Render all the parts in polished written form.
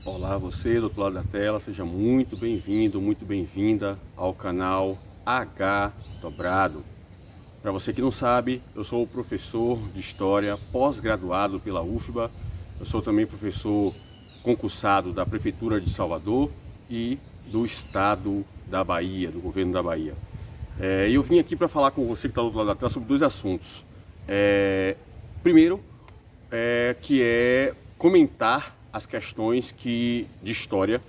Olá, você do outro lado da tela, seja muito bem-vindo, muito bem-vinda ao canal H Dobrado. Para você que não sabe, eu sou professor de História pós-graduado pela UFBA, eu sou também professor concursado da Prefeitura de Salvador e do Estado da Bahia, do Governo da Bahia. E eu vim aqui para falar com você que está do outro lado da tela sobre dois assuntos. Primeiro, que é comentar as questões de história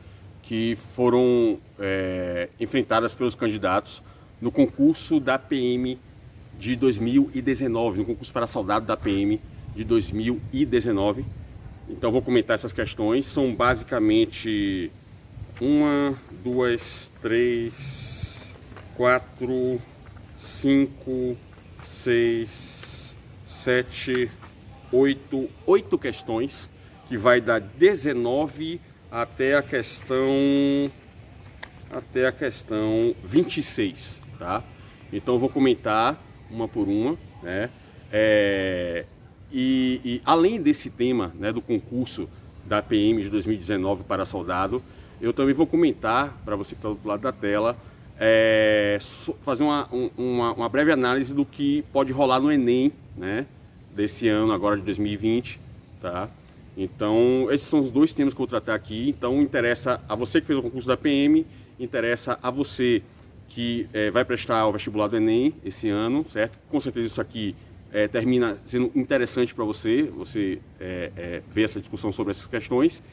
que foram enfrentadas pelos candidatos no concurso da PM de 2019, no concurso para soldado da PM de 2019. Então vou comentar essas questões, são basicamente 1, 2, 3, 4, 5, 6, 7, 8 questões, que vai da 19 até a questão 26, tá? Então eu vou comentar uma por uma, né? E além desse tema, né, do concurso da PM de 2019 para soldado, eu também vou comentar, para você que está do outro lado da tela, fazer uma breve análise do que pode rolar no Enem, né, desse ano agora de 2020, tá? Então esses são os dois temas que eu vou tratar aqui. Então interessa a você que fez o concurso da PM, interessa a você que vai prestar o vestibular do Enem esse ano, certo? Com certeza isso aqui termina sendo interessante para você ver essa discussão sobre essas questões.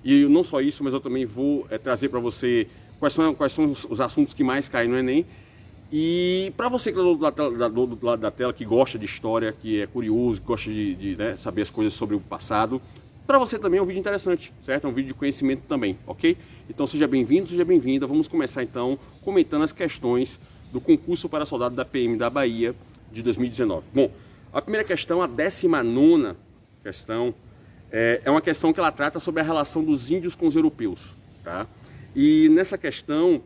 E não só isso, mas eu também vou trazer para você quais são os assuntos que mais caem no Enem. E para você que está do lado da tela, que gosta de história, que é curioso, que gosta de saber as coisas sobre o passado, para você também é um vídeo interessante, certo? É um vídeo de conhecimento também, ok? Então seja bem-vindo, seja bem-vinda. Vamos começar então comentando as questões do concurso para soldado da PM da Bahia de 2019. Bom, a primeira questão, a 19ª questão, é uma questão que ela trata sobre a relação dos índios com os europeus, tá? E nessa questão,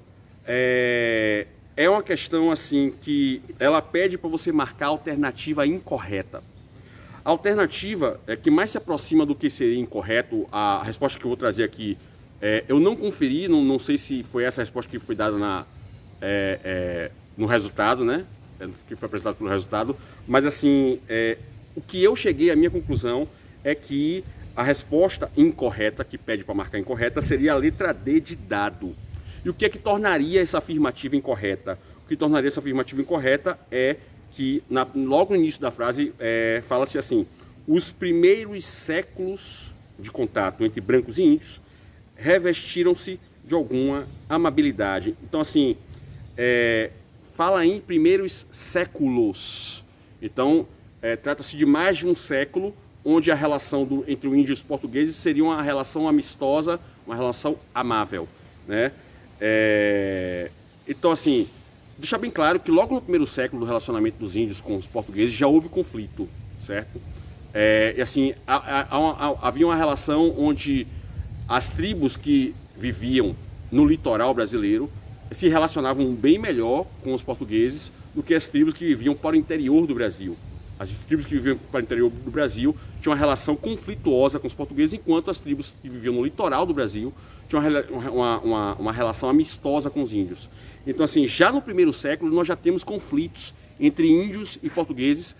é uma questão assim que ela pede para você marcar a alternativa incorreta. A alternativa que mais se aproxima do que seria incorreto, a resposta que eu vou trazer aqui, eu não conferi, não sei se foi essa a resposta que foi dada no resultado, né? Que foi apresentado pelo resultado, mas assim, o que eu cheguei, a minha conclusão é que a resposta incorreta, que pede para marcar incorreta, seria a letra D de dado. E o que é que tornaria essa afirmativa incorreta? O que tornaria essa afirmativa incorreta é que, logo no início da frase, fala-se assim: os primeiros séculos de contato entre brancos e índios revestiram-se de alguma amabilidade. Então, assim, fala em primeiros séculos. Então, trata-se de mais de um século, onde a relação entre o índio e os portugueses seria uma relação amistosa, uma relação amável, né? Então, assim, deixar bem claro que logo no primeiro século do relacionamento dos índios com os portugueses já houve conflito, certo? E assim, havia uma relação onde as tribos que viviam no litoral brasileiro se relacionavam bem melhor com os portugueses do que as tribos que viviam para o interior do Brasil. As tribos que viviam para o interior do Brasil tinham uma relação conflituosa com os portugueses, enquanto as tribos que viviam no litoral do Brasil tinham uma relação amistosa com os índios. Então, assim, já no primeiro século nós já temos conflitos entre índios e portugueses,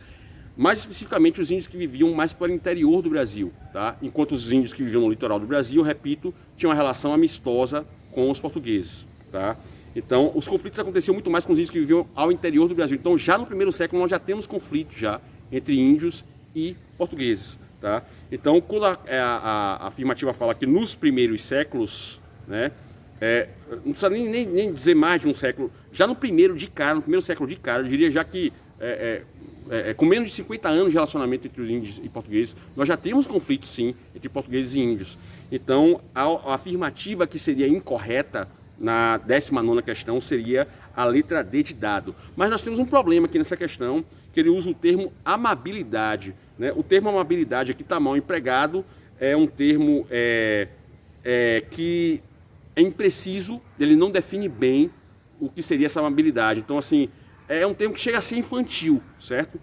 mais especificamente os índios que viviam mais para o interior do Brasil, tá? Enquanto os índios que viviam no litoral do Brasil, repito, tinham uma relação amistosa com os portugueses, tá? Então, os conflitos aconteciam muito mais com os índios que viviam ao interior do Brasil. Então, já no primeiro século nós já temos conflitos já entre índios e portugueses, tá? Então, quando a afirmativa fala que nos primeiros séculos, né, não precisa nem dizer mais de um século, já no primeiro século de cara, eu diria já que com menos de 50 anos de relacionamento entre os índios e portugueses, nós já temos conflitos sim entre portugueses e índios. Então, a afirmativa que seria incorreta na 19ª questão seria a letra D de dado. Mas nós temos um problema aqui nessa questão, que ele usa o termo amabilidade, né? O termo amabilidade aqui está mal empregado, é um termo que é impreciso, ele não define bem o que seria essa amabilidade. Então, assim, é um termo que chega a ser infantil, certo?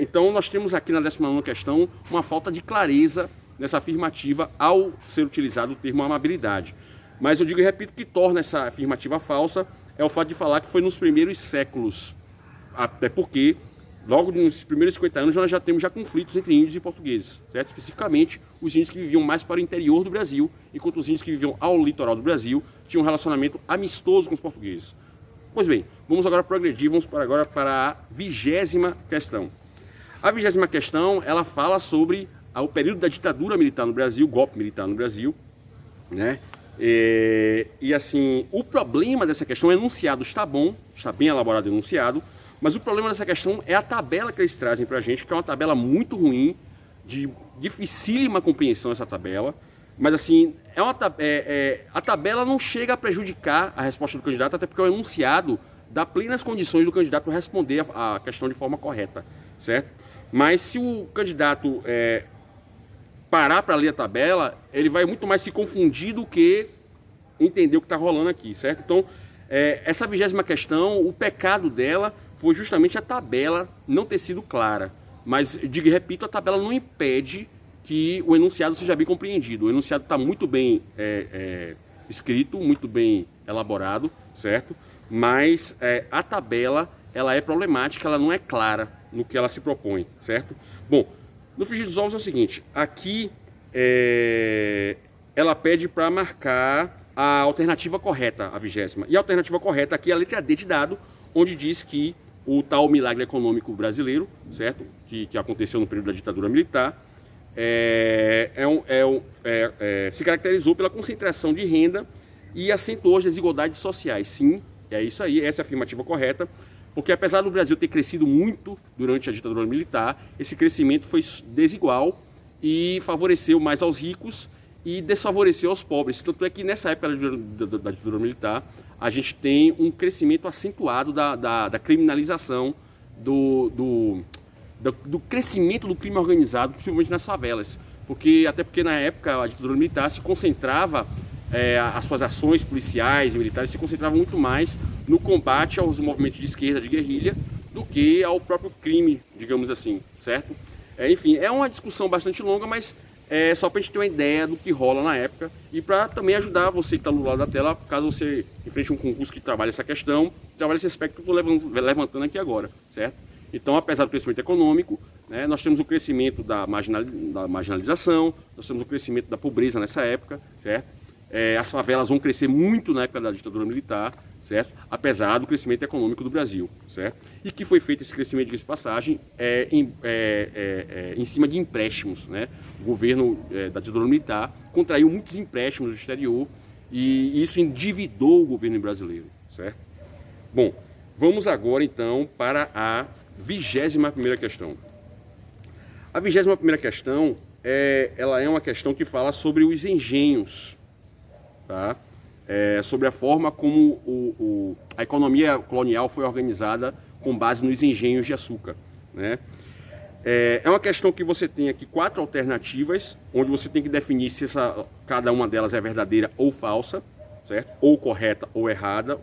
Então, nós temos aqui na 19ª questão uma falta de clareza nessa afirmativa ao ser utilizado o termo amabilidade. Mas eu digo e repito que torna essa afirmativa falsa é o fato de falar que foi nos primeiros séculos, até porque logo nos primeiros 50 anos nós já temos conflitos entre índios e portugueses, certo? Especificamente os índios que viviam mais para o interior do Brasil, enquanto os índios que viviam ao litoral do Brasil tinham um relacionamento amistoso com os portugueses. Pois bem, vamos agora progredir, vamos agora para a 20ª questão. A 20ª questão, ela fala sobre o período da ditadura militar no Brasil, golpe militar no Brasil, né? E assim, o problema dessa questão, o enunciado está bom, está bem elaborado o enunciado, mas o problema dessa questão é a tabela que eles trazem para a gente, que é uma tabela muito ruim, de dificílima compreensão essa tabela, mas assim, a tabela não chega a prejudicar a resposta do candidato, até porque o enunciado dá plenas condições do candidato responder a questão de forma correta, certo? Mas se o candidato parar para ler a tabela, ele vai muito mais se confundir do que entender o que está rolando aqui, certo? Então, essa 20ª questão, o pecado dela foi justamente a tabela não ter sido clara. Mas, digo e repito, a tabela não impede que o enunciado seja bem compreendido. O enunciado está muito bem escrito, muito bem elaborado, certo? Mas a tabela, ela é problemática, ela não é clara no que ela se propõe, certo? Bom, no frigir dos ovos é o seguinte, aqui ela pede para marcar a alternativa correta, a 20ª. E a alternativa correta aqui é a letra D de dado, onde diz que o tal milagre econômico brasileiro, certo? Que aconteceu no período da ditadura militar, se caracterizou pela concentração de renda e acentuou as desigualdades sociais. Sim, é isso aí, essa é a afirmativa correta, porque apesar do Brasil ter crescido muito durante a ditadura militar, esse crescimento foi desigual e favoreceu mais aos ricos e desfavoreceu aos pobres. Tanto é que nessa época da ditadura militar, a gente tem um crescimento acentuado da criminalização, do crescimento do crime organizado, principalmente nas favelas. Até porque na época a ditadura militar se concentrava, as suas ações policiais e militares se concentravam muito mais no combate aos movimentos de esquerda, de guerrilha, do que ao próprio crime, digamos assim, certo? Enfim, é uma discussão bastante longa, mas só para a gente ter uma ideia do que rola na época e para também ajudar você que está do lado da tela, caso você enfrente um concurso que trabalhe essa questão, trabalhe esse aspecto que eu estou levantando aqui agora, certo? Então, apesar do crescimento econômico, né, nós temos o crescimento da marginalização, nós temos o crescimento da pobreza nessa época, certo? As favelas vão crescer muito na época da ditadura militar, certo? Apesar do crescimento econômico do Brasil, certo? E que foi feito esse crescimento, de passagem, em cima de empréstimos, né? O governo da ditadura militar contraiu muitos empréstimos do exterior e isso endividou o governo brasileiro, certo? Bom, vamos agora então para a 21ª questão. A 21ª questão ela é uma questão que fala sobre os engenhos, tá? Sobre a forma como a economia colonial foi organizada com base nos engenhos de açúcar, né? É uma questão que você tem aqui 4 alternativas, onde você tem que definir se cada uma delas é verdadeira ou falsa, certo? Ou correta ou errada,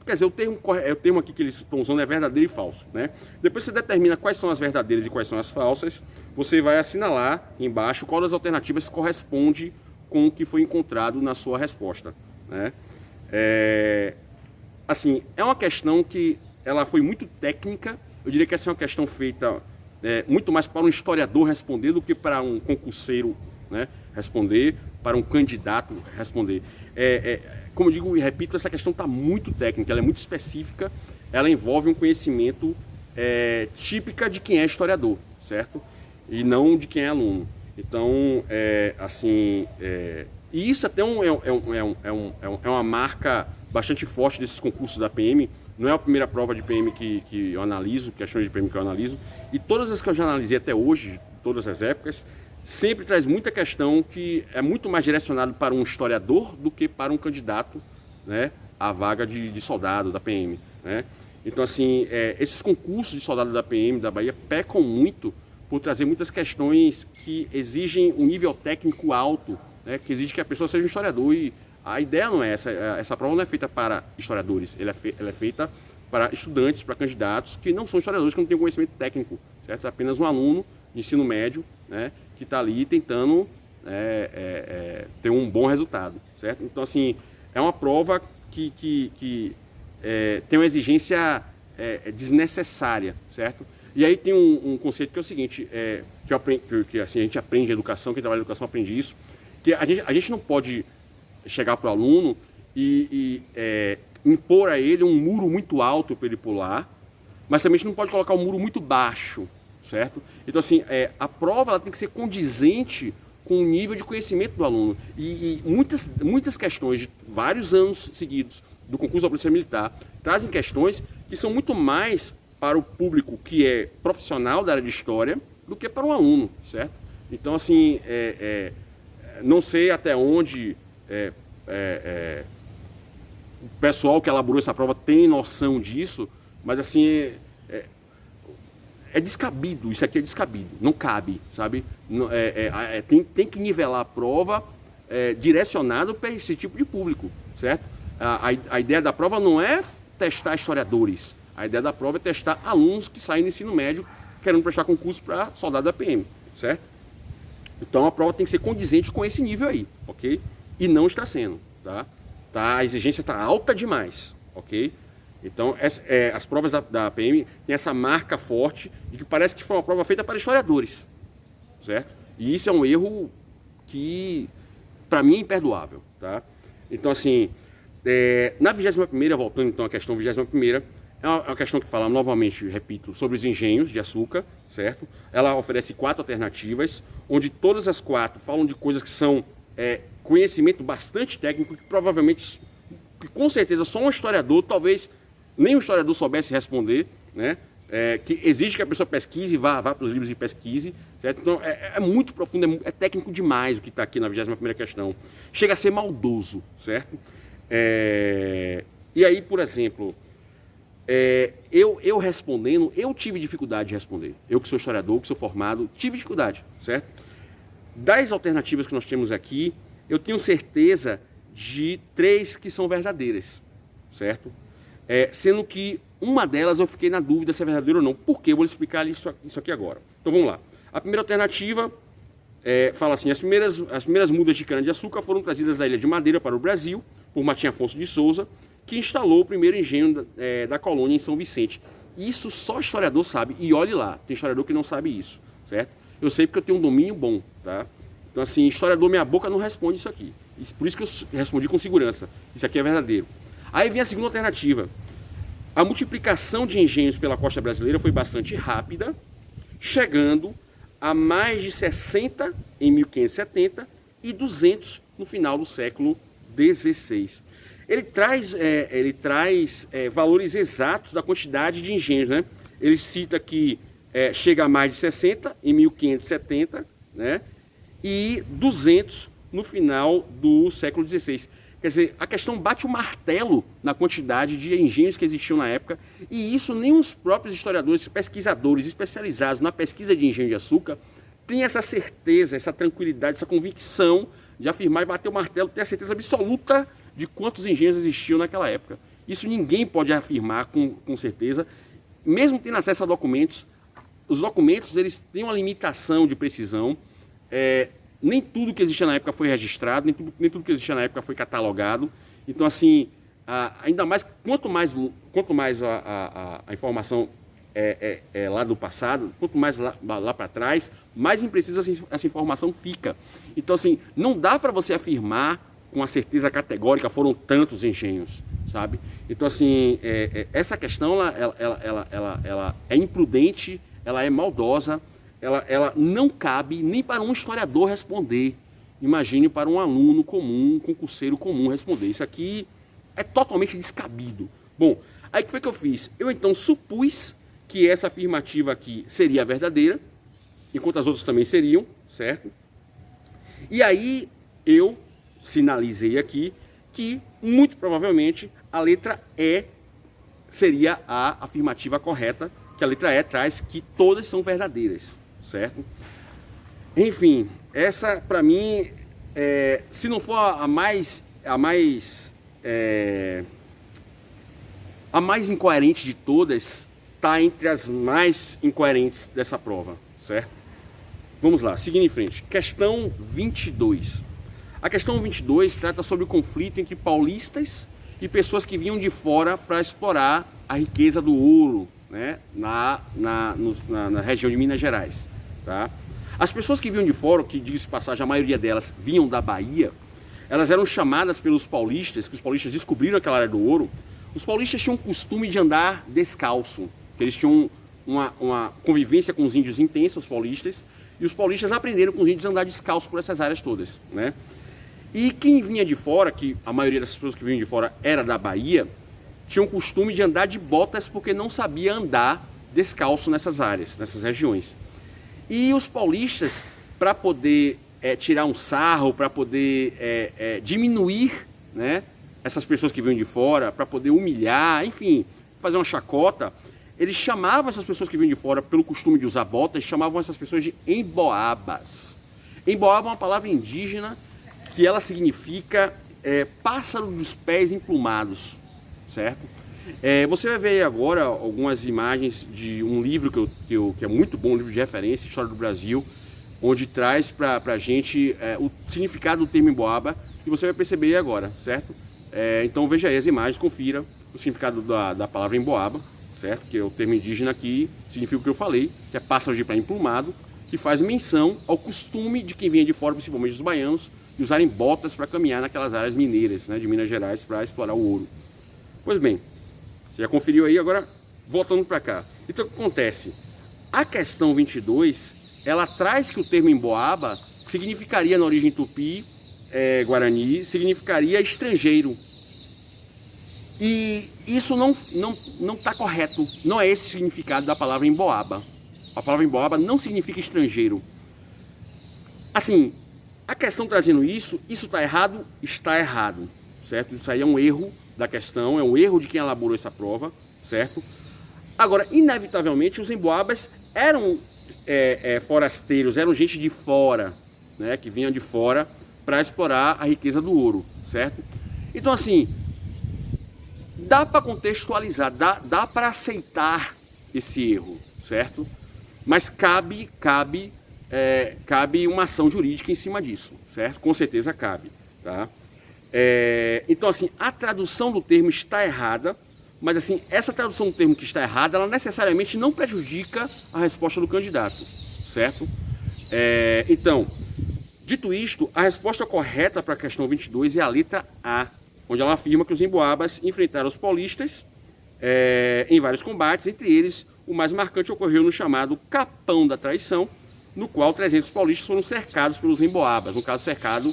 quer dizer, o termo aqui que eles estão usando é verdadeiro e falso, né? Depois você determina quais são as verdadeiras e quais são as falsas, você vai assinalar embaixo qual das alternativas corresponde com o que foi encontrado na sua resposta, né? Assim, é uma questão que ela foi muito técnica. Eu diria que essa é uma questão feita muito mais para um historiador responder do que para um concurseiro, né, responder, para um candidato responder. Como eu digo e repito, essa questão está muito técnica, ela é muito específica, ela envolve um conhecimento típica de quem é historiador, certo? E não de quem é aluno. Então, e isso até é uma marca bastante forte desses concursos da PM. Não é a primeira prova de PM que eu analiso, questões de PM que eu analiso, e todas as que eu já analisei até hoje, todas as épocas, sempre traz muita questão que é muito mais direcionado para um historiador do que para um candidato, né, à vaga de soldado da PM, né? Então, assim, esses concursos de soldado da PM da Bahia pecam muito por trazer muitas questões que exigem um nível técnico alto, né, que exige que a pessoa seja um historiador, e a ideia não é essa prova não é feita para historiadores, ela é feita para estudantes, para candidatos que não são historiadores, que não têm conhecimento técnico, certo? É apenas um aluno de ensino médio, né, que está ali tentando ter um bom resultado, certo? Então, assim, é uma prova que tem uma exigência desnecessária, certo? E aí tem um conceito que é o seguinte, que assim, a gente aprende em educação, quem trabalha em educação aprende isso, que a gente não pode chegar para o aluno e impor a ele um muro muito alto para ele pular, mas também a gente não pode colocar um muro muito baixo, certo? Então, assim, a prova ela tem que ser condizente com o nível de conhecimento do aluno. E muitas questões de vários anos seguidos do concurso da Polícia Militar trazem questões que são muito mais para o público que é profissional da área de história do que para um aluno, certo? Então, assim, não sei até onde o pessoal que elaborou essa prova tem noção disso, mas, assim, é descabido, isso aqui é descabido, não cabe, sabe? Tem que nivelar a prova direcionado para esse tipo de público, certo? A ideia da prova não é testar historiadores, a ideia da prova é testar alunos que saem do ensino médio querendo prestar concurso para soldado da PM, certo? Então a prova tem que ser condizente com esse nível aí, ok? E não está sendo, tá? A exigência está alta demais, ok? Então, as provas da PM têm essa marca forte de que parece que foi uma prova feita para historiadores, certo? E isso é um erro que, para mim, é imperdoável, tá? Então, assim, na 21ª, voltando então à questão 21ª, é uma questão que fala, novamente, repito, sobre os engenhos de açúcar, certo? Ela oferece 4 alternativas, onde todas as 4 falam de coisas que são conhecimento bastante técnico, que provavelmente, que com certeza, só um historiador, talvez nem o historiador soubesse responder, né? Que exige que a pessoa pesquise, vá para os livros e pesquise, certo? Então, é muito profundo, é técnico demais o que está aqui na 21ª questão. Chega a ser maldoso, certo? E aí, por exemplo, eu respondendo, eu tive dificuldade de responder. Eu que sou historiador, que sou formado, tive dificuldade, certo? Das alternativas que nós temos aqui, eu tenho certeza de 3 que são verdadeiras, certo? Sendo que uma delas eu fiquei na dúvida se é verdadeira ou não. Por quê? Eu vou explicar isso aqui agora. Então vamos lá. A primeira alternativa fala assim: as primeiras mudas de cana-de-açúcar foram trazidas da Ilha de Madeira para o Brasil por Martim Afonso de Souza, que instalou o primeiro engenho da colônia em São Vicente. Isso só historiador sabe, e olhe lá, tem historiador que não sabe isso, certo? Eu sei porque eu tenho um domínio bom, tá? Então, assim, historiador, minha boca não responde isso aqui. Por isso que eu respondi com segurança. Isso aqui é verdadeiro. Aí vem a segunda alternativa. A multiplicação de engenhos pela costa brasileira foi bastante rápida, chegando a mais de 60 em 1570 e 200 no final do século XVI. Ele traz valores exatos da quantidade de engenhos, né? Ele cita que chega a mais de 60 em 1570, né? E 200 no final do século XVI. Quer dizer, a questão bate o martelo na quantidade de engenhos que existiam na época, e isso nem os próprios historiadores, pesquisadores especializados na pesquisa de engenho de açúcar têm essa certeza, essa tranquilidade, essa convicção de afirmar e bater o martelo, ter a certeza absoluta de quantos engenhos existiam naquela época. Isso ninguém pode afirmar com certeza, mesmo tendo acesso a documentos. Os documentos eles têm uma limitação de precisão. Nem tudo que existia na época foi registrado, nem tudo que existia na época foi catalogado. Então, assim, ainda mais, quanto mais a informação lá do passado, quanto mais lá para trás, mais imprecisa essa informação fica. Então, assim, não dá para você afirmar com a certeza categórica foram tantos engenhos, sabe? Então, assim, essa questão ela é imprudente, ela é maldosa. Ela não cabe nem para um historiador responder. Imagine para um aluno comum, um concurseiro comum responder. Isso aqui é totalmente descabido. Bom, aí o que foi que eu fiz? Eu então supus que essa afirmativa aqui seria verdadeira, enquanto as outras também seriam, certo? E aí eu sinalizei aqui que, muito provavelmente, a letra E seria a afirmativa correta, que a letra E traz que todas são verdadeiras. Certo? Enfim, essa para mim, se não for a mais incoerente de todas, está entre as mais incoerentes dessa prova, certo? Vamos lá, seguindo em frente. Questão 22. A questão 22 trata sobre o conflito entre paulistas e pessoas que vinham de fora para explorar a riqueza do ouro, né, na região de Minas Gerais. Tá? As pessoas que vinham de fora, que diz passagem, a maioria delas vinham da Bahia, elas eram chamadas pelos paulistas, que os paulistas descobriram aquela área do ouro. Os paulistas tinham o costume de andar descalço, que eles tinham uma convivência com os índios intensa, os paulistas, e os paulistas aprenderam com os índios a andar descalço por essas áreas todas, né? E quem vinha de fora, que a maioria das pessoas que vinham de fora era da Bahia, tinham o costume de andar de botas porque não sabia andar descalço nessas áreas, nessas regiões. E os paulistas, para poder tirar um sarro, para poder diminuir, né, essas pessoas que vinham de fora, para poder humilhar, enfim, fazer uma chacota, eles chamavam essas pessoas que vinham de fora, pelo costume de usar botas, chamavam essas pessoas de emboabas. Emboaba é uma palavra indígena que ela significa pássaro dos pés emplumados, certo? Você vai ver agora algumas imagens de um livro que é muito bom, um livro de referência, História do Brasil, onde traz para a gente o significado do termo emboaba, e você vai perceber agora, certo? Então veja aí as imagens, confira o significado da palavra emboaba, certo? Que é o termo indígena que significa o que eu falei, que é pássaro de pé emplumado, que faz menção ao costume de quem vinha de fora, principalmente os baianos, de usarem botas para caminhar naquelas áreas mineiras, né, de Minas Gerais, para explorar o ouro. Pois bem, você já conferiu aí, agora voltando para cá. Então o que acontece? A questão 22, ela traz que o termo emboaba significaria, na origem tupi, guarani, significaria estrangeiro. E isso não está correto, não é esse o significado da palavra emboaba. A palavra emboaba não significa estrangeiro. Assim, a questão trazendo isso está errado? Está errado, certo? Isso aí é um erro da questão, é um erro de quem elaborou essa prova, certo? Agora, inevitavelmente, os emboabas eram forasteiros, eram gente de fora, né, que vinham de fora para explorar a riqueza do ouro, certo? Então, assim, dá para contextualizar, dá para aceitar esse erro, certo? Mas cabe uma ação jurídica em cima disso, certo? Com certeza cabe, tá? Então, assim, a tradução do termo está errada, mas, assim, essa tradução do termo que está errada, ela necessariamente não prejudica a resposta do candidato, certo? Então, dito isto, a resposta correta para a questão 22 é a letra A, onde ela afirma que os emboabas enfrentaram os paulistas em vários combates, entre eles o mais marcante ocorreu no chamado Capão da Traição, no qual 300 paulistas foram cercados pelos emboabas, no caso cercado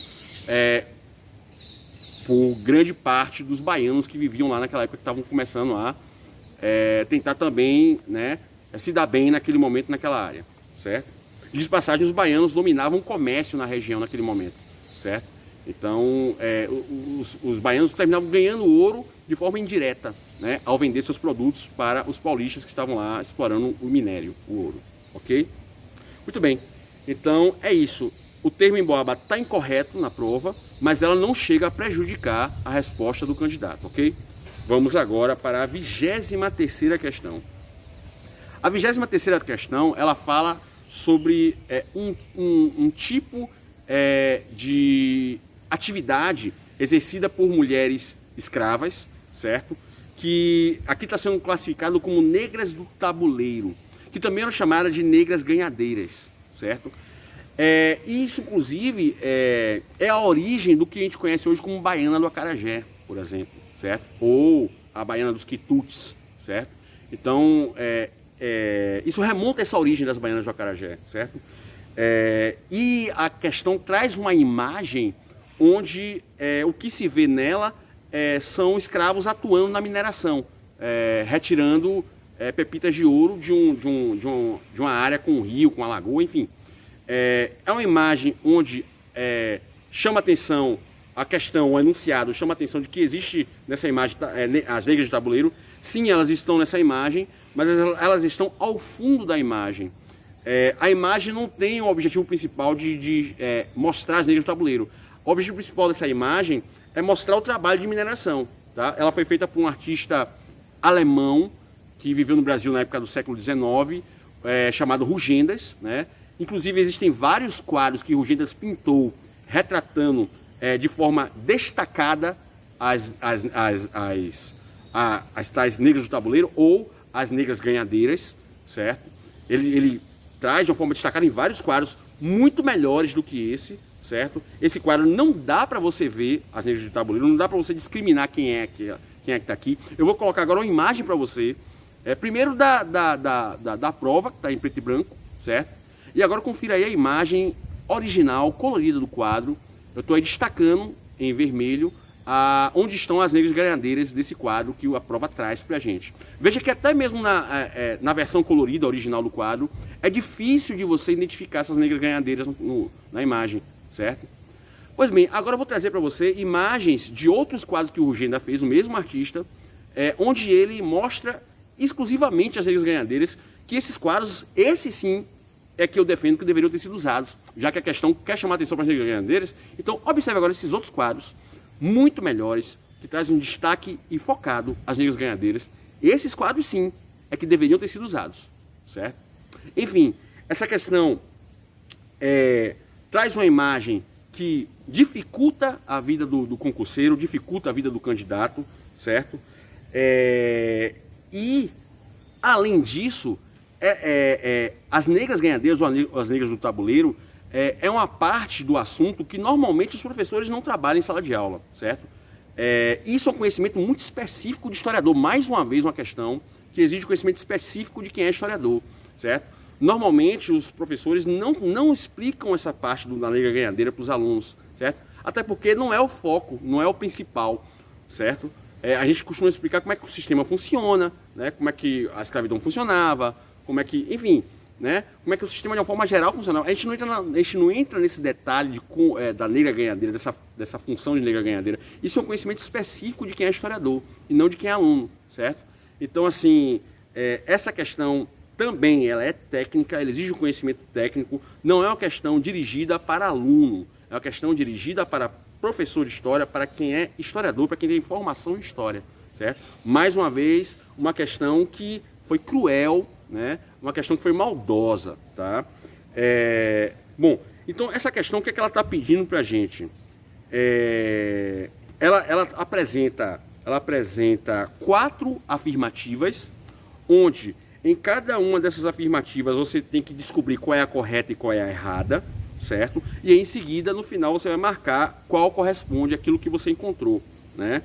por grande parte dos baianos que viviam lá naquela época, que estavam começando a tentar também, né, se dar bem naquele momento, naquela área, certo? De passagem, os baianos dominavam o comércio na região naquele momento, certo? Então, os baianos terminavam ganhando ouro de forma indireta, né, ao vender seus produtos para os paulistas que estavam lá explorando o minério, o ouro, ok? Muito bem, então é isso. O termo emboaba está incorreto na prova, mas ela não chega a prejudicar a resposta do candidato, ok? Vamos agora para a 23ª questão. A 23ª questão, ela fala sobre um tipo de atividade exercida por mulheres escravas, certo? Que aqui está sendo classificado como negras do tabuleiro, que também eram chamadas de negras ganhadeiras, certo? Isso, inclusive, é a origem do que a gente conhece hoje como baiana do acarajé, por exemplo, certo? Ou a baiana dos quitutes, certo? Então, isso remonta a essa origem das baianas do acarajé, certo? E a questão traz uma imagem onde o que se vê nela são escravos atuando na mineração, retirando pepitas de ouro de uma área com um rio, com uma lagoa, enfim. É uma imagem onde chama atenção a questão, o enunciado chama atenção de que existe nessa imagem as negras de tabuleiro. Sim, elas estão nessa imagem, mas elas estão ao fundo da imagem. A imagem não tem o objetivo principal de mostrar as negras do tabuleiro. O objetivo principal dessa imagem é mostrar o trabalho de mineração, tá? Ela foi feita por um artista alemão que viveu no Brasil na época do século XIX, chamado Rugendas, né? Inclusive existem vários quadros que Rugendas pintou retratando de forma destacada as tais negras do tabuleiro ou as negras ganhadeiras, certo? Ele traz de uma forma destacada em vários quadros muito melhores do que esse, certo? Esse quadro não dá para você ver as negras do tabuleiro, não dá para você discriminar quem é que está aqui. Eu vou colocar agora uma imagem para você, primeiro da prova, que está em preto e branco, certo? E agora confira aí a imagem original, colorida do quadro. Eu estou aí destacando em vermelho onde estão as negras ganhadeiras desse quadro que a prova traz para a gente. Veja que até mesmo na versão colorida original do quadro, é difícil de você identificar essas negras ganhadeiras na imagem, certo? Pois bem, agora eu vou trazer para você imagens de outros quadros que o Rugenda fez, o mesmo artista, onde ele mostra exclusivamente as negras ganhadeiras, que esses quadros, esse sim, é que eu defendo que deveriam ter sido usados, já que a questão quer chamar a atenção para as negras ganhadeiras. Então, observe agora esses outros quadros, muito melhores, que trazem um destaque e focado às negras ganhadeiras. Esses quadros, sim, é que deveriam ter sido usados, certo? Enfim, essa questão traz uma imagem que dificulta a vida do concurseiro, dificulta a vida do candidato, certo? E, além disso, as negras ganhadeiras ou as negras do tabuleiro é uma parte do assunto que normalmente os professores não trabalham em sala de aula, certo? Isso é um conhecimento muito específico de historiador, mais uma vez uma questão que exige conhecimento específico de quem é historiador, certo? Normalmente os professores não explicam essa parte da negra ganhadeira para os alunos, certo? Até porque não é o foco, não é o principal, certo? A gente costuma explicar como é que o sistema funciona, né? Como é que a escravidão funcionava, como é que, enfim, né? Como é que o sistema de uma forma geral funcionava. A gente não entra nesse detalhe da negra ganhadeira, dessa função de negra ganhadeira. Isso é um conhecimento específico de quem é historiador e não de quem é aluno, certo? Então, assim, essa questão também ela é técnica, ela exige um conhecimento técnico, não é uma questão dirigida para aluno, é uma questão dirigida para professor de história, para quem é historiador, para quem tem formação em história, certo? Mais uma vez, uma questão que foi cruel, né? Uma questão que foi maldosa, tá? Bom, então essa questão, o que é que ela está pedindo para a gente? Ela apresenta 4 afirmativas, onde em cada uma dessas afirmativas você tem que descobrir qual é a correta e qual é a errada, certo? E aí, em seguida, no final, você vai marcar qual corresponde àquilo que você encontrou, né?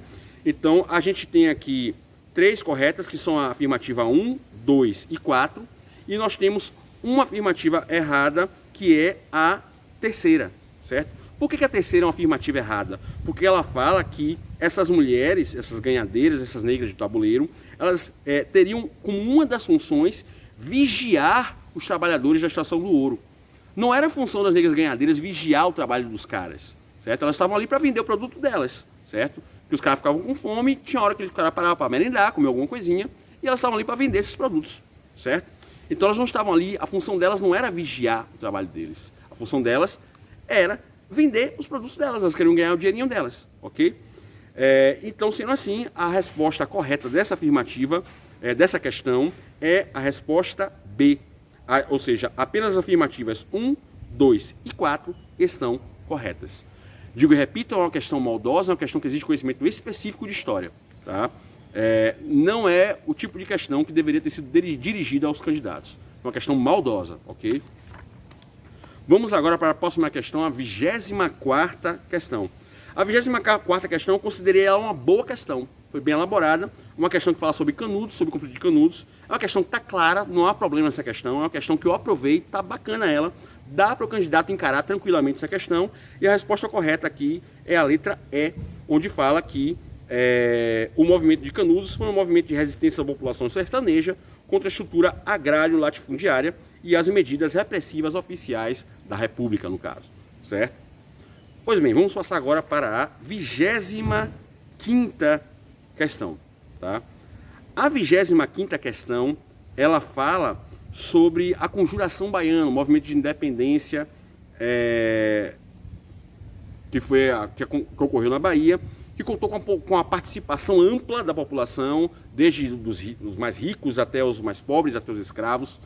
Então, a gente tem aqui 3 corretas, que são a afirmativa 1, 2 e 4, e nós temos uma afirmativa errada, que é a terceira, certo? Por que a terceira é uma afirmativa errada? Porque ela fala que essas mulheres, essas ganhadeiras, essas negras de tabuleiro, elas teriam como uma das funções vigiar os trabalhadores da extração do ouro. Não era a função das negras ganhadeiras vigiar o trabalho dos caras, certo? Elas estavam ali para vender o produto delas, certo? Porque os caras ficavam com fome, tinha hora que eles paravam para merendar, comer alguma coisinha, e elas estavam ali para vender esses produtos, certo? Então elas não estavam ali, a função delas não era vigiar o trabalho deles. A função delas era vender os produtos delas, elas queriam ganhar o dinheirinho delas, ok? Então, sendo assim, a resposta correta dessa afirmativa, dessa questão, é a resposta B. Ou seja, apenas as afirmativas 1, 2 e 4 estão corretas. Digo e repito, é uma questão maldosa, é uma questão que exige conhecimento específico de história, tá? Não é o tipo de questão que deveria ter sido dirigida aos candidatos. É uma questão maldosa, ok? Vamos agora para a próxima questão, a 24ª questão. A 24ª questão eu considerei ela uma boa questão, foi bem elaborada, uma questão que fala sobre Canudos, sobre o conflito de Canudos. É uma questão que está clara, não há problema nessa questão, é uma questão que eu aprovei, está bacana ela, dá para o candidato encarar tranquilamente essa questão, e a resposta correta aqui é a letra E, onde fala que o movimento de Canudos foi um movimento de resistência da população sertaneja contra a estrutura agrário-latifundiária e as medidas repressivas oficiais da República, no caso, certo? Pois bem, vamos passar agora para a 25ª questão, tá? A 25ª questão, ela fala sobre a Conjuração Baiana, o movimento de independência que ocorreu na Bahia, que contou com a participação ampla da população, desde os mais ricos até os mais pobres, até os escravos.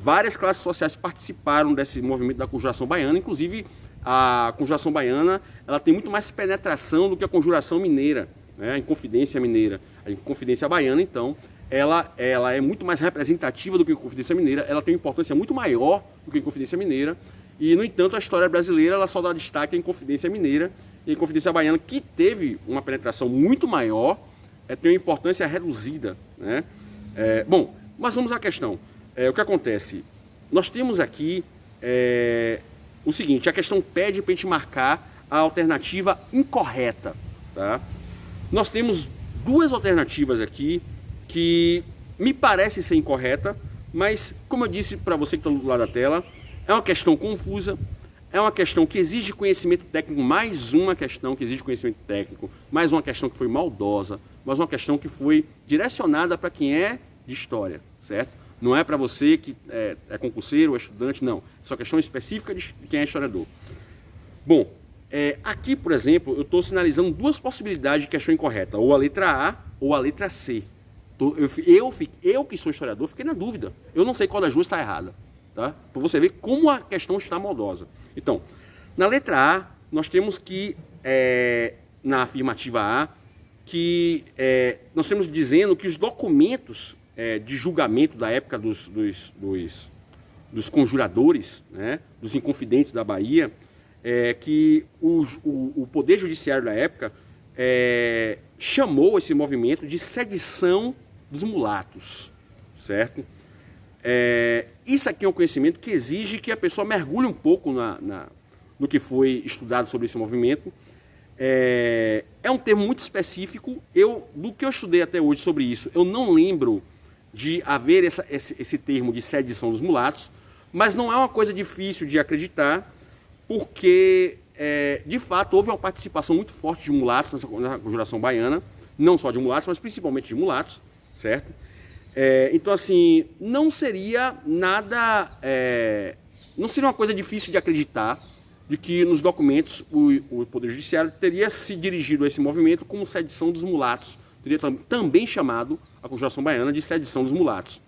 várias classes sociais participaram desse movimento da Conjuração Baiana, inclusive a Conjuração Baiana ela tem muito mais penetração do que a Conjuração Mineira, né? A Inconfidência Mineira. A Inconfidência Baiana, então, ela é muito mais representativa do que a Inconfidência Mineira, ela tem uma importância muito maior do que a Inconfidência Mineira, e, no entanto, a história brasileira ela só dá destaque à Inconfidência Mineira, e a Inconfidência Baiana, que teve uma penetração muito maior, tem uma importância reduzida, né? Bom, mas vamos à questão. O que acontece? Nós temos aqui o seguinte, a questão pede para a gente marcar a alternativa incorreta, tá? Nós temos duas alternativas aqui que me parece ser incorreta, mas como eu disse para você que está do lado da tela, é uma questão confusa, é uma questão que exige conhecimento técnico, mais uma questão que exige conhecimento técnico, mais uma questão que foi maldosa, mais uma questão que foi direcionada para quem é de história, certo? Não é para você que é concurseiro ou estudante, não. É só questão específica de quem é historiador. Bom, aqui, por exemplo, eu estou sinalizando duas possibilidades de questão incorreta, ou a letra A ou a letra C. Eu que sou historiador, fiquei na dúvida. Eu não sei qual das duas está errada, tá? Para você ver como a questão está maldosa. Então, na letra A, nós temos que, na afirmativa A, que nós temos dizendo que os documentos de julgamento da época dos conjuradores, né, dos inconfidentes da Bahia, que o Poder Judiciário da época chamou esse movimento de sedição dos mulatos, certo? Isso aqui é um conhecimento que exige que a pessoa mergulhe um pouco no que foi estudado sobre esse movimento. É um termo muito específico. Do que eu estudei até hoje sobre isso, eu não lembro de haver esse termo de sedição dos mulatos, mas não é uma coisa difícil de acreditar, porque, de fato, houve uma participação muito forte de mulatos na Conjuração Baiana, não só de mulatos, mas principalmente de mulatos, certo? Então, assim, não seria nada, não seria uma coisa difícil de acreditar de que nos documentos o Poder Judiciário teria se dirigido a esse movimento como sedição dos mulatos, teria também chamado a Conjuração Baiana de sedição dos mulatos.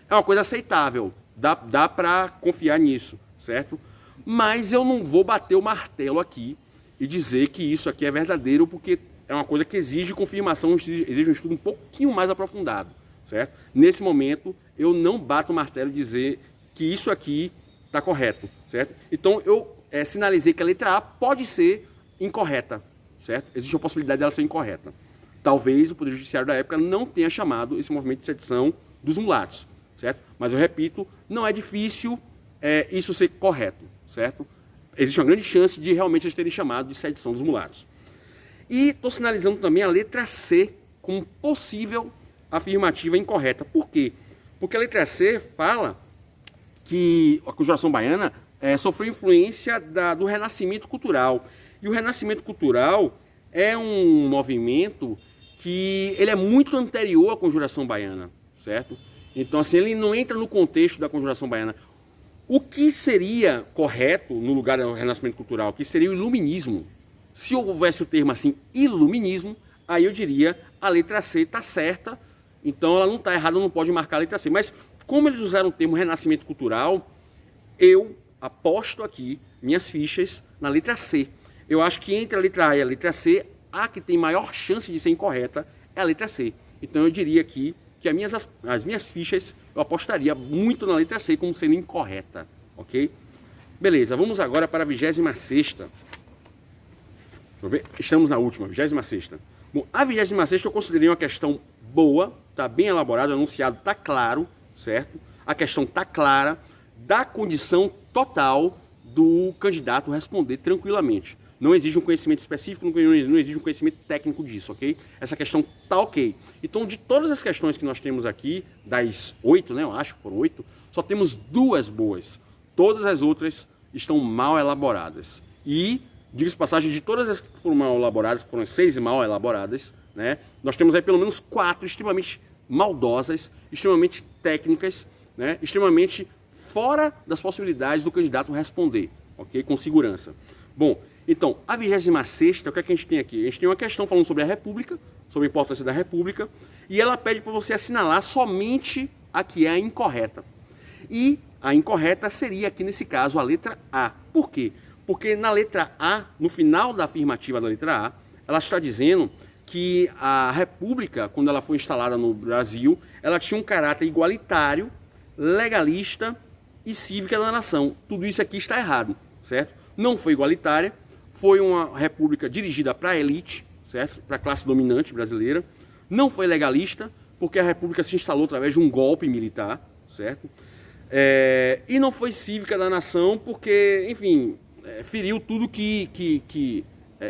É uma coisa aceitável, dá para confiar nisso, certo? Mas eu não vou bater o martelo aqui e dizer que isso aqui é verdadeiro, porque é uma coisa que exige confirmação, exige um estudo um pouquinho mais aprofundado, certo? Nesse momento, eu não bato o martelo e dizer que isso aqui está correto, certo? Então, eu sinalizei que a letra A pode ser incorreta, certo? Existe a possibilidade dela ser incorreta. Talvez o Poder Judiciário da época não tenha chamado esse movimento de sedição dos mulatos, certo? Mas eu repito, não é difícil isso ser correto, certo? Existe uma grande chance de realmente eles terem chamado de sedição dos mulatos. E estou sinalizando também a letra C como possível afirmativa incorreta. Por quê? Porque a letra C fala que a Conjuração Baiana sofreu influência do Renascimento Cultural. E o Renascimento Cultural é um movimento que ele é muito anterior à Conjuração Baiana, certo? Então, assim, ele não entra no contexto da Conjuração Baiana. O que seria correto no lugar do Renascimento Cultural? Que seria o Iluminismo. Se houvesse o termo assim, Iluminismo, aí eu diria a letra C está certa, então ela não está errada, não pode marcar a letra C. Mas como eles usaram o termo Renascimento Cultural, eu aposto aqui minhas fichas na letra C. Eu acho que entre a letra A e a letra C, a que tem maior chance de ser incorreta é a letra C. Então eu diria aqui que as minhas fichas eu apostaria muito na letra C como sendo incorreta, ok? Beleza, vamos agora para a 26ª. Estamos na última, 26ª. Bom, a 26ª eu considerei uma questão boa, está bem elaborada, o enunciado está claro, certo? A questão está clara, da condição total do candidato responder tranquilamente. Não exige um conhecimento específico, não exige um conhecimento técnico disso, ok? Essa questão está ok. Então, de todas as questões que nós temos aqui, das 8, né, eu acho que foram 8, só temos 2 boas. Todas as outras estão mal elaboradas. E, diga-se de passagem, de todas as que foram mal elaboradas, que foram 6 mal elaboradas, né, nós temos aí pelo menos 4 extremamente maldosas, extremamente técnicas, né, extremamente fora das possibilidades do candidato responder, ok? Com segurança. Bom, então, a 26ª, o que é que a gente tem aqui? A gente tem uma questão falando sobre a República, sobre a importância da República, e ela pede para você assinalar somente a que é a incorreta. E a incorreta seria aqui nesse caso a letra A. Por quê? Porque na letra A, no final da afirmativa da letra A, ela está dizendo que a República, quando ela foi instalada no Brasil, ela tinha um caráter igualitário, legalista e cívica da nação. Tudo isso aqui está errado, certo? Não foi igualitária, foi uma república dirigida para a elite, certo? Para a classe dominante brasileira. Não foi legalista, porque a república se instalou através de um golpe militar, certo? E não foi cívica da nação, porque, enfim, feriu tudo que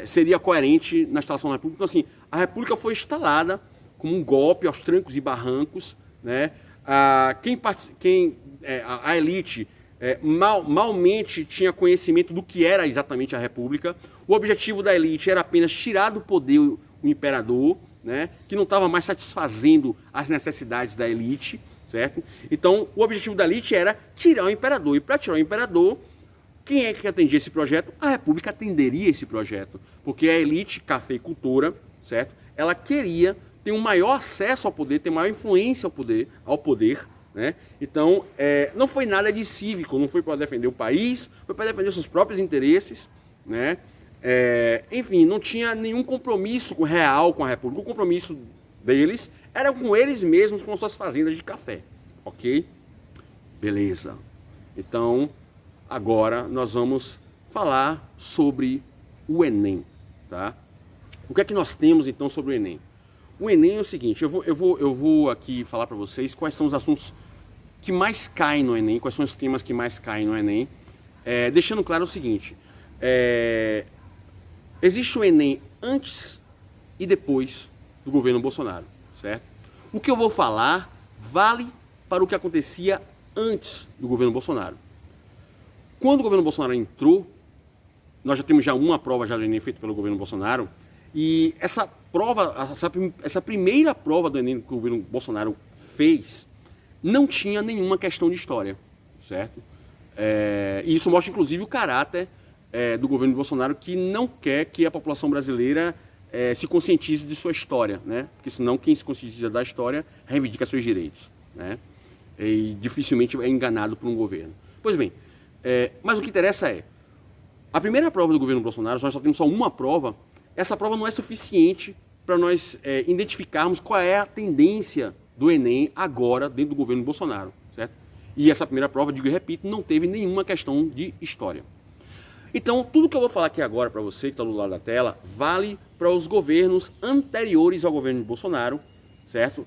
seria coerente na instalação da república. Então, assim, a república foi instalada como um golpe aos trancos e barrancos, né? A elite malmente tinha conhecimento do que era exatamente a república. O objetivo da elite era apenas tirar do poder o imperador, né? Que não estava mais satisfazendo as necessidades da elite, certo? Então, o objetivo da elite era tirar o imperador. E para tirar o imperador, quem é que atendia esse projeto? A república atenderia esse projeto, porque a elite cafeicultora, certo? Ela queria ter um maior acesso ao poder, ter maior influência ao poder, né? Então, não foi nada de cívico, não foi para defender o país, foi para defender seus próprios interesses, né? Enfim, não tinha nenhum compromisso real com a república. O compromisso deles era com eles mesmos, com suas fazendas de café, ok? Beleza. Então, agora nós vamos falar sobre o Enem, tá? O que é que nós temos então sobre o Enem? O Enem é o seguinte, eu vou aqui falar para vocês quais são os assuntos que mais caem no Enem, quais são os temas que mais caem no Enem, deixando claro o seguinte, existe o Enem antes e depois do governo Bolsonaro, certo? O que eu vou falar vale para o que acontecia antes do governo Bolsonaro. Quando o governo Bolsonaro entrou, nós já temos uma prova do Enem feita pelo governo Bolsonaro, e essa prova, essa primeira prova do Enem que o governo Bolsonaro fez, não tinha nenhuma questão de história, certo? E isso mostra inclusive o caráter do governo Bolsonaro, que não quer que a população brasileira se conscientize de sua história, né? Porque senão quem se conscientiza da história reivindica seus direitos, né? E dificilmente é enganado por um governo. Pois bem, mas o que interessa a primeira prova do governo Bolsonaro, nós só temos só uma prova. Essa prova não é suficiente para nós identificarmos qual é a tendência do Enem agora dentro do governo Bolsonaro, certo? E essa primeira prova, digo e repito, não teve nenhuma questão de história. Então, tudo que eu vou falar aqui agora para você que está do lado da tela, vale para os governos anteriores ao governo de Bolsonaro, certo?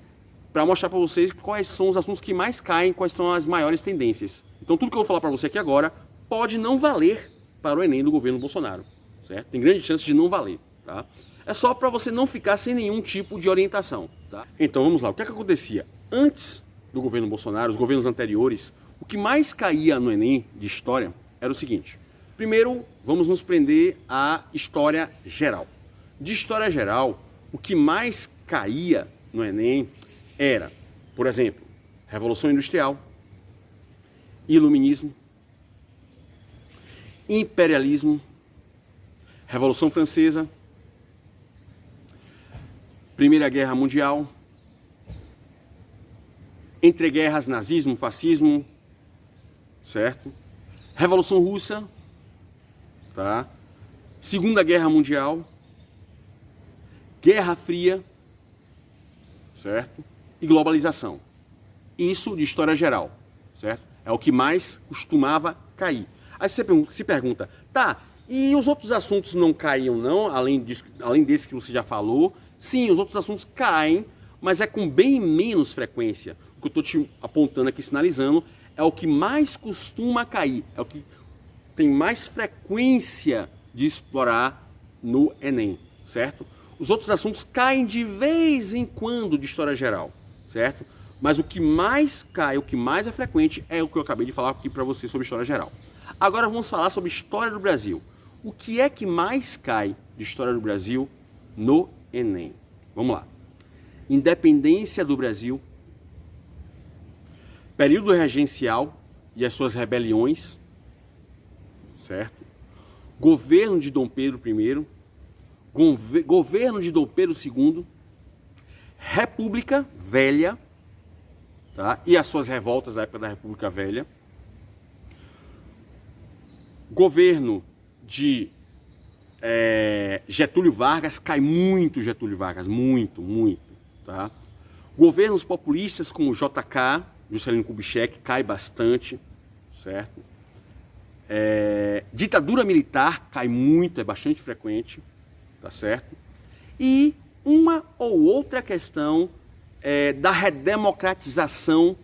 Para mostrar para vocês quais são os assuntos que mais caem, quais são as maiores tendências. Então, tudo que eu vou falar para você aqui agora pode não valer para o Enem do governo Bolsonaro, certo? Tem grande chance de não valer, tá? É só para você não ficar sem nenhum tipo de orientação, tá? Então, vamos lá. O que é que acontecia? Antes do governo Bolsonaro, os governos anteriores, o que mais caía no Enem de história era o seguinte. Primeiro, vamos nos prender à história geral. De história geral, o que mais caía no Enem era, por exemplo, Revolução Industrial, Iluminismo, Imperialismo, Revolução Francesa, Primeira Guerra Mundial, entreguerras, nazismo, fascismo, certo? Revolução Russa, tá? Segunda Guerra Mundial, Guerra Fria, certo? E globalização. Isso de história geral, certo? É o que mais costumava cair. Aí você se pergunta, tá, e os outros assuntos não caíam não, além desse que você já falou? Sim, os outros assuntos caem, mas é com bem menos frequência. O que eu estou te apontando aqui, sinalizando, é o que mais costuma cair, é o que tem mais frequência de explorar no Enem, certo? Os outros assuntos caem de vez em quando de história geral, certo? Mas o que mais cai, o que mais é frequente é o que eu acabei de falar aqui para você sobre história geral. Agora vamos falar sobre história do Brasil. O que é que mais cai de história do Brasil no Enem? Vamos lá. Independência do Brasil, período regencial e as suas rebeliões, certo? Governo de Dom Pedro I, governo de Dom Pedro II, República Velha, tá? E as suas revoltas da época da República Velha, Governo de Getúlio Vargas, cai muito Getúlio Vargas, muito, tá? Governos populistas como o JK, Juscelino Kubitschek, cai bastante, certo? Ditadura militar cai muito, é bastante frequente, tá certo? E uma ou outra questão da redemocratização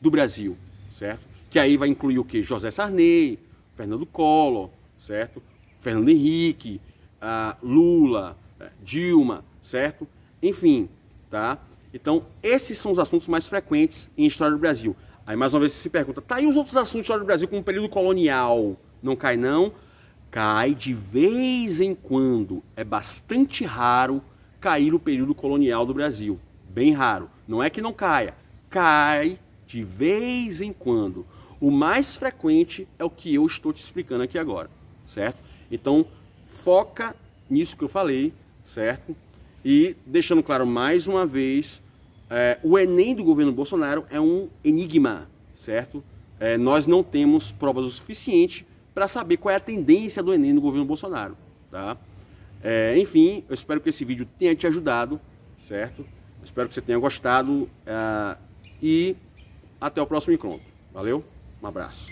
do Brasil, certo? Que aí vai incluir o quê? José Sarney, Fernando Collor, certo? Fernando Henrique, Lula, Dilma, certo? Enfim, tá? Então, esses são os assuntos mais frequentes em história do Brasil. Aí, mais uma vez, você se pergunta, tá aí os outros assuntos de história do Brasil, como o período colonial? Não cai, não? Cai de vez em quando. É bastante raro cair o período colonial do Brasil. Bem raro. Não é que não caia. Cai de vez em quando. O mais frequente é o que eu estou te explicando aqui agora, certo? Então, foca nisso que eu falei, certo? E deixando claro mais uma vez, o Enem do governo Bolsonaro é um enigma, certo? Nós não temos provas o suficiente para saber qual é a tendência do Enem do governo Bolsonaro, tá? Enfim, eu espero que esse vídeo tenha te ajudado, certo? Eu espero que você tenha gostado e até o próximo encontro. Valeu, um abraço.